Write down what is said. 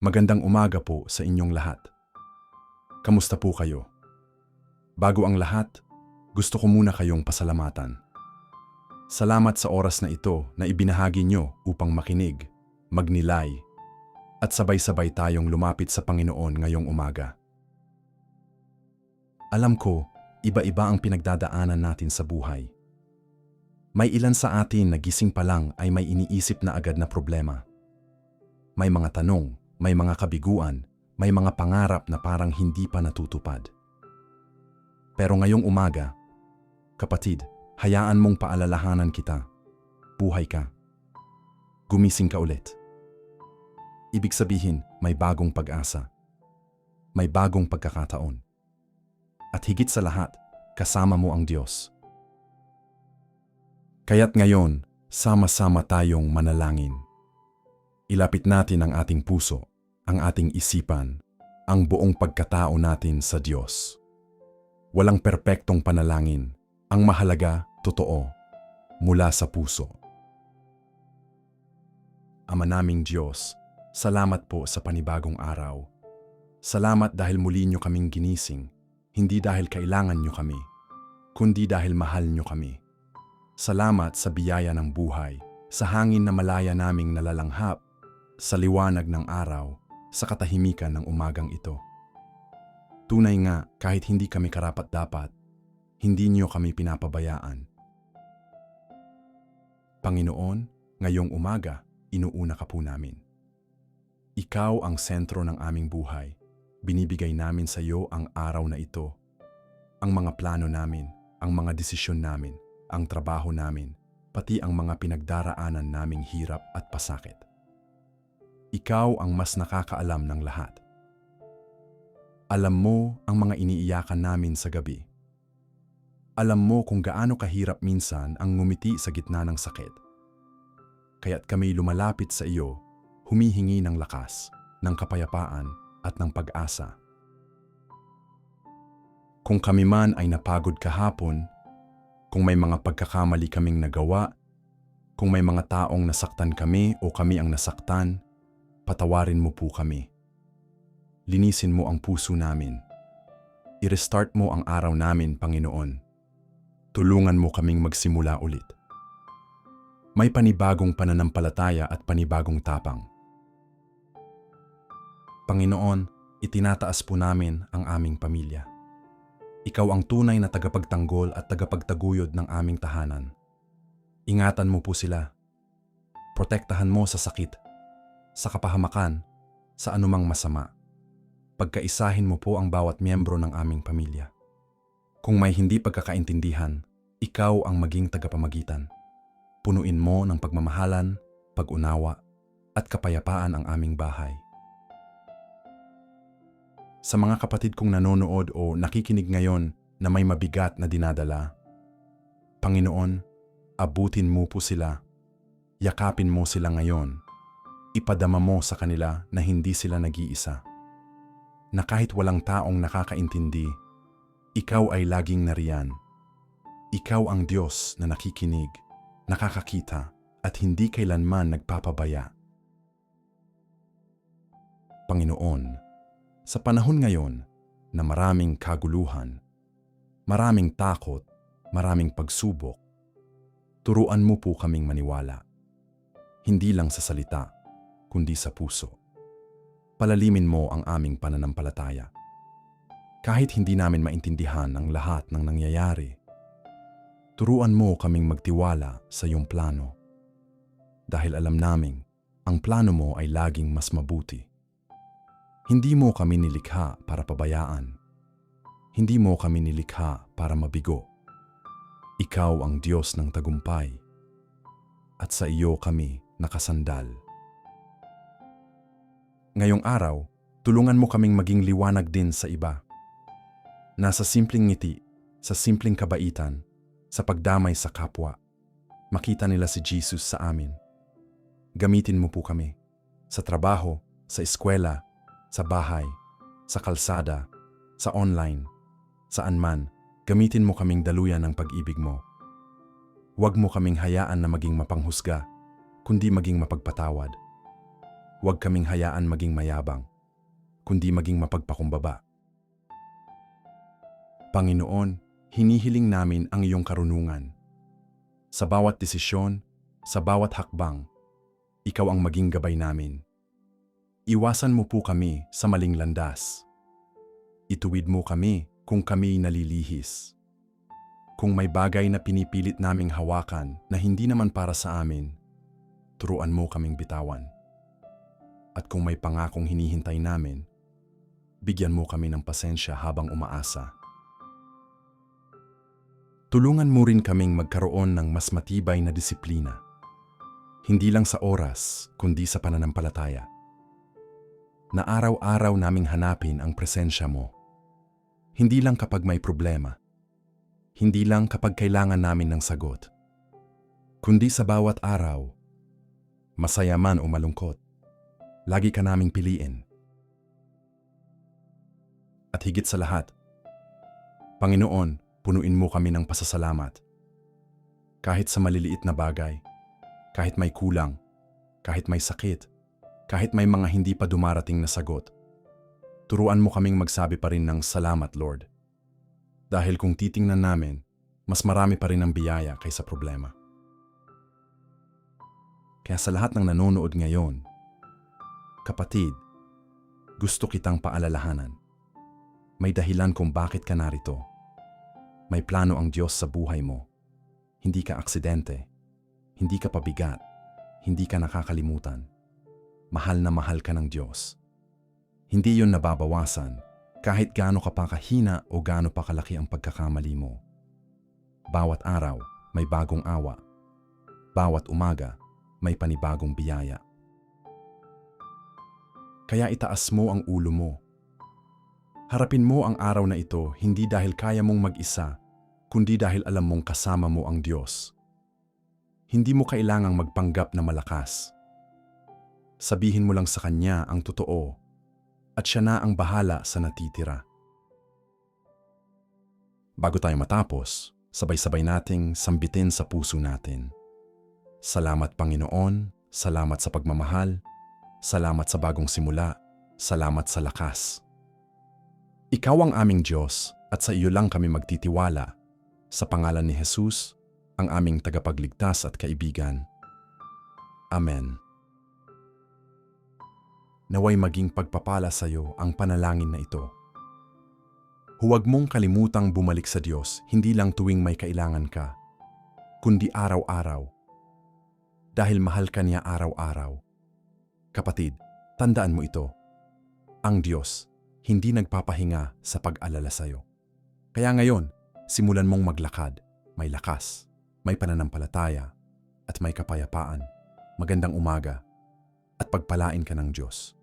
Magandang umaga po sa inyong lahat. Kamusta po kayo? Bago ang lahat, gusto ko muna kayong pasalamatan. Salamat sa oras na ito na ibinahagi nyo upang makinig, magnilay, at sabay-sabay tayong lumapit sa Panginoon ngayong umaga. Alam ko, iba-iba ang pinagdadaanan natin sa buhay. May ilan sa atin na gising pa lang ay may iniisip na agad na problema. May mga tanong, may mga kabiguan, may mga pangarap na parang hindi pa natutupad. Pero ngayong umaga, kapatid, hayaan mong paalalahanan kita. Buhay ka. Gumising ka ulit. Ibig sabihin, may bagong pag-asa. May bagong pagkakataon. At higit sa lahat, kasama mo ang Diyos. Kaya't ngayon, sama-sama tayong manalangin. Ilapit natin ang ating puso, ang ating isipan, ang buong pagkatao natin sa Diyos. Walang perpektong panalangin. Ang mahalaga, totoo, mula sa puso. Ama naming Diyos, salamat po sa panibagong araw. Salamat dahil muli niyo kaming ginising, hindi dahil kailangan niyo kami, kundi dahil mahal niyo kami. Salamat sa biyaya ng buhay, sa hangin na malaya naming nalalanghap, sa liwanag ng araw, sa katahimikan ng umagang ito. Tunay nga, kahit hindi kami karapat-dapat, hindi niyo kami pinapabayaan. Panginoon, ngayong umaga, inuuna ka po namin. Ikaw ang sentro ng aming buhay. Binibigay namin sa iyo ang araw na ito. Ang mga plano namin, ang mga desisyon namin, ang trabaho namin, pati ang mga pinagdaraanan naming hirap at pasakit. Ikaw ang mas nakakaalam ng lahat. Alam mo ang mga iniiyakan namin sa gabi. Alam mo kung gaano kahirap minsan ang ngumiti sa gitna ng sakit. Kaya't kami lumalapit sa iyo, humihingi ng lakas, ng kapayapaan at ng pag-asa. Kung kami man ay napagod kahapon, kung may mga pagkakamali kaming nagawa, kung may mga taong nasaktan kami o kami ang nasaktan, patawarin mo po kami. Linisin mo ang puso namin. I-restart mo ang araw namin, Panginoon. Tulungan mo kaming magsimula ulit. May panibagong pananampalataya at panibagong tapang. Panginoon, itinataas po namin ang aming pamilya. Ikaw ang tunay na tagapagtanggol at tagapagtaguyod ng aming tahanan. Ingatan mo po sila. Protektahan mo sa sakit, sa kapahamakan, sa anumang masama. Pagkaisahin mo po ang bawat miyembro ng aming pamilya. Kung may hindi pagkakaintindihan, ikaw ang maging tagapamagitan. Punuin mo ng pagmamahalan, pag-unawa, at kapayapaan ang aming bahay. Sa mga kapatid kong nanonood o nakikinig ngayon na may mabigat na dinadala, Panginoon, abutin mo po sila. Yakapin mo sila ngayon. Ipadama mo sa kanila na hindi sila nag-iisa. Na kahit walang taong nakakaintindi, ikaw ay laging nariyan. Ikaw ang Diyos na nakikinig, nakakakita, at hindi kailanman nagpapabaya. Panginoon, sa panahon ngayon na maraming kaguluhan, maraming takot, maraming pagsubok, turuan mo po kaming maniwala. Hindi lang sa salita, kundi sa puso. Palalimin mo ang aming pananampalataya. Kahit hindi namin maintindihan ang lahat ng nangyayari, turuan mo kaming magtiwala sa iyong plano. Dahil alam naming ang plano mo ay laging mas mabuti. Hindi mo kami nilikha para pabayaan. Hindi mo kami nilikha para mabigo. Ikaw ang Diyos ng tagumpay. At sa iyo kami nakasandal. Ngayong araw, tulungan mo kaming maging liwanag din sa iba. Nasa simpleng ngiti, sa simpleng kabaitan, sa pagdamay sa kapwa, makita nila si Jesus sa amin. Gamitin mo po kami sa trabaho, sa eskwela, sa bahay, sa kalsada, sa online, saan man, gamitin mo kaming daluyan ng pag-ibig mo. Huwag mo kaming hayaan na maging mapanghusga, kundi maging mapagpatawad. Huwag kaming hayaan maging mayabang, kundi maging mapagpakumbaba. Panginoon, hinihiling namin ang iyong karunungan. Sa bawat desisyon, sa bawat hakbang, ikaw ang maging gabay namin. Iwasan mo po kami sa maling landas. Ituwid mo kami kung kami nalilihis. Kung may bagay na pinipilit naming hawakan na hindi naman para sa amin, turuan mo kaming bitawan. At kung may pangakong hinihintay namin, bigyan mo kami ng pasensya habang umaasa. Tulungan mo rin kaming magkaroon ng mas matibay na disiplina. Hindi lang sa oras, kundi sa pananampalataya. Na araw-araw naming hanapin ang presensya mo. Hindi lang kapag may problema. Hindi lang kapag kailangan namin ng sagot. Kundi sa bawat araw, masaya man o malungkot, lagi ka naming piliin. At higit sa lahat, Panginoon, punuin mo kami ng pasasalamat. Kahit sa maliliit na bagay, kahit may kulang, kahit may sakit, kahit may mga hindi pa dumarating na sagot, turuan mo kaming magsabi pa rin ng salamat, Lord. Dahil kung titingnan namin, mas marami pa rin ang biyaya kaysa problema. Kaya sa lahat ng nanonood ngayon, kapatid, gusto kitang paalalahanan. May dahilan kung bakit ka narito. May plano ang Diyos sa buhay mo. Hindi ka aksidente. Hindi ka pabigat. Hindi ka nakakalimutan. Mahal na mahal ka ng Diyos. Hindi yon nababawasan kahit gaano ka pa kahina o gaano pa kalaki ang pagkakamali mo. Bawat araw may bagong awa. Bawat umaga may panibagong biyaya. Kaya itaas mo ang ulo mo. Harapin mo ang araw na ito hindi dahil kaya mong mag-isa, kundi dahil alam mong kasama mo ang Diyos. Hindi mo kailangang magpanggap na malakas. Sabihin mo lang sa Kanya ang totoo at Siya na ang bahala sa natitira. Bago tayo matapos, sabay-sabay nating sambitin sa puso natin. Salamat Panginoon, salamat sa pagmamahal, salamat sa bagong simula, salamat sa lakas. Ikaw ang aming Diyos at sa iyo lang kami magtitiwala. Sa pangalan ni Jesus, ang aming tagapagligtas at kaibigan. Amen. Naway maging pagpapala sa iyo ang panalangin na ito. Huwag mong kalimutang bumalik sa Diyos hindi lang tuwing may kailangan ka, kundi araw-araw. Dahil mahal ka niya araw-araw. Kapatid, tandaan mo ito. Ang Diyos hindi nagpapahinga sa pag-alala sa iyo. Kaya ngayon, simulan mong maglakad, may lakas, may pananampalataya, at may kapayapaan. Magandang umaga at pagpalain ka ng Diyos.